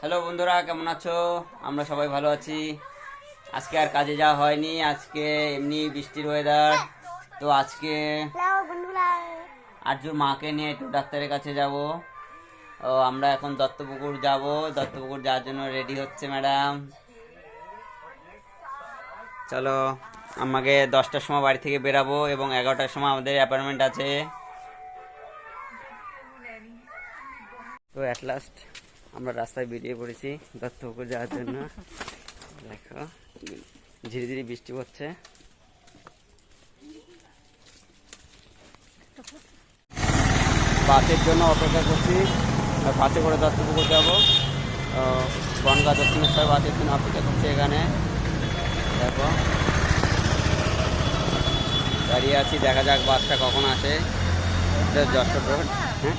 Hello বন্ধুরা, কেমন আছো? আমরা সবাই ভালো আছি। আজকে আর কাজে যাওয়া হয়নি, আজকে এমনি বৃষ্টির ওয়েদার। তো আজকে আরজুর মাকে নিয়ে একটু ডাক্তারের কাছে যাব। ও আমরা এখন দত্তপুকুর যাব, দত্তপুকুর যাওয়ার জন্য রেডি হচ্ছে ম্যাডাম। চলো, আমাকে 10টার সময় বাড়ি থেকে বেরাবো এবং 11টার সময় আমাদের অ্যাপয়েন্টমেন্ট আছে। তো অ্যাট লাস্ট আমরা রাস্তায় বেরিয়ে পড়েছি দত্তপুকুর যাওয়ার জন্য। দেখো ধীরে ধীরে বৃষ্টি পড়ছে। বাসের জন্য অপেক্ষা করছি, বাসে করে দত্তপুকুর যাবো। বনগাঁ দক্ষিণেশ্বর বাসের জন্য অপেক্ষা করছি এখানে। দেখো দাঁড়িয়ে আছি, দেখা যাক বাসটা কখন আসে। যশোর রোড। হ্যাঁ,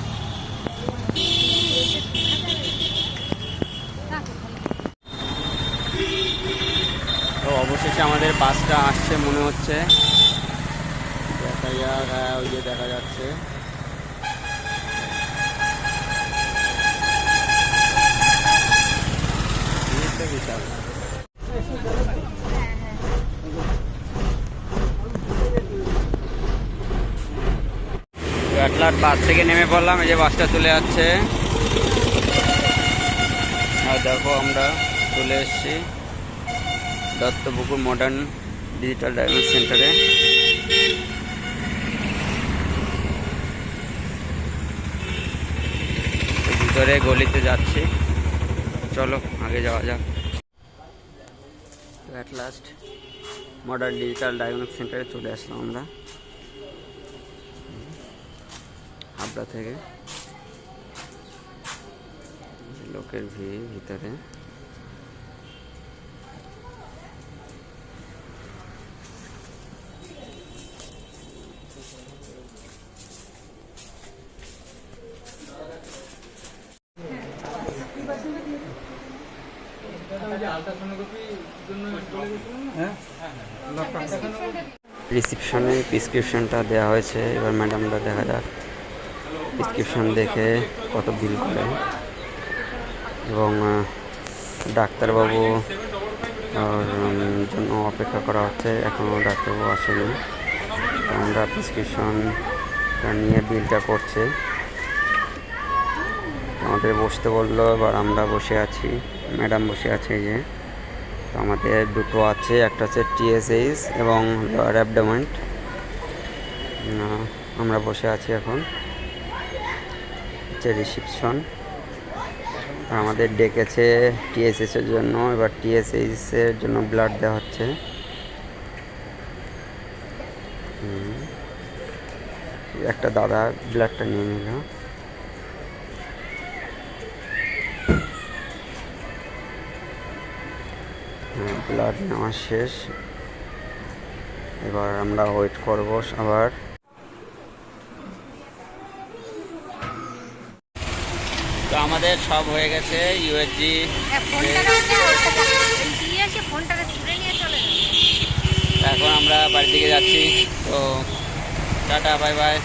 তো অবশেষে আমাদের বাসটা আসছে মনে হচ্ছে। দেখা যাক। হ্যাঁ, ওই যে দেখা যাচ্ছে। বিশাল কাটলার বাস থেকে নেমে পড়লাম, এই যে বাসটা চলে যাচ্ছে। আর দেখো আমরা চলে এসেছি দত্তপুকুর মডার্ন ডিজিটাল ডায়াগনস্টিক সেন্টারে। ভিতরে গলিতে যাচ্ছি, চলো আগে যাওয়া যাক। At last modern digital diagnostic সেন্টারে চলে আসলাম আমরা হাবড়া থেকে। লোকের ভিড় ভিতরে। রিসিপশনে প্রেসক্রিপশনটা দেওয়া হয়েছে, এবার ম্যাডামরা দেখা যাক প্রেসক্রিপশন দেখে কত বিল করে। এবং ডাক্তারবাবু জন্য অপেক্ষা করা হচ্ছে, এখনও ডাক্তারবাবু আসেনি। তো আমরা প্রেসক্রিপশনটা নিয়ে বিলটা করছে, আমাদের বসতে বললো। এবার আমরা বসে আছি, ম্যাডাম বসে আছে। এই যে তো আমাদের দুটো আছে, একটা হচ্ছে টিএসএইচ এবং লোয়ার অ্যাবডোমেন। আমরা বসে আছি এখন, হচ্ছে রিসিপশন। আমাদের ডেকেছে টিএসএইচ এর জন্য, এবার টিএসএইচ এর জন্য ব্লাড দেওয়া হচ্ছে। একটা দাদা ব্লাডটা নিয়ে নিল। ব্লাড নেওয়া শেষ, এবার আমরা ওয়েট করব আবার। তো আমাদের সব হয়ে গেছে, ইউএসজি। এখন আমরা বাড়ির দিকে যাচ্ছি। তো টাটা, বাই বাই।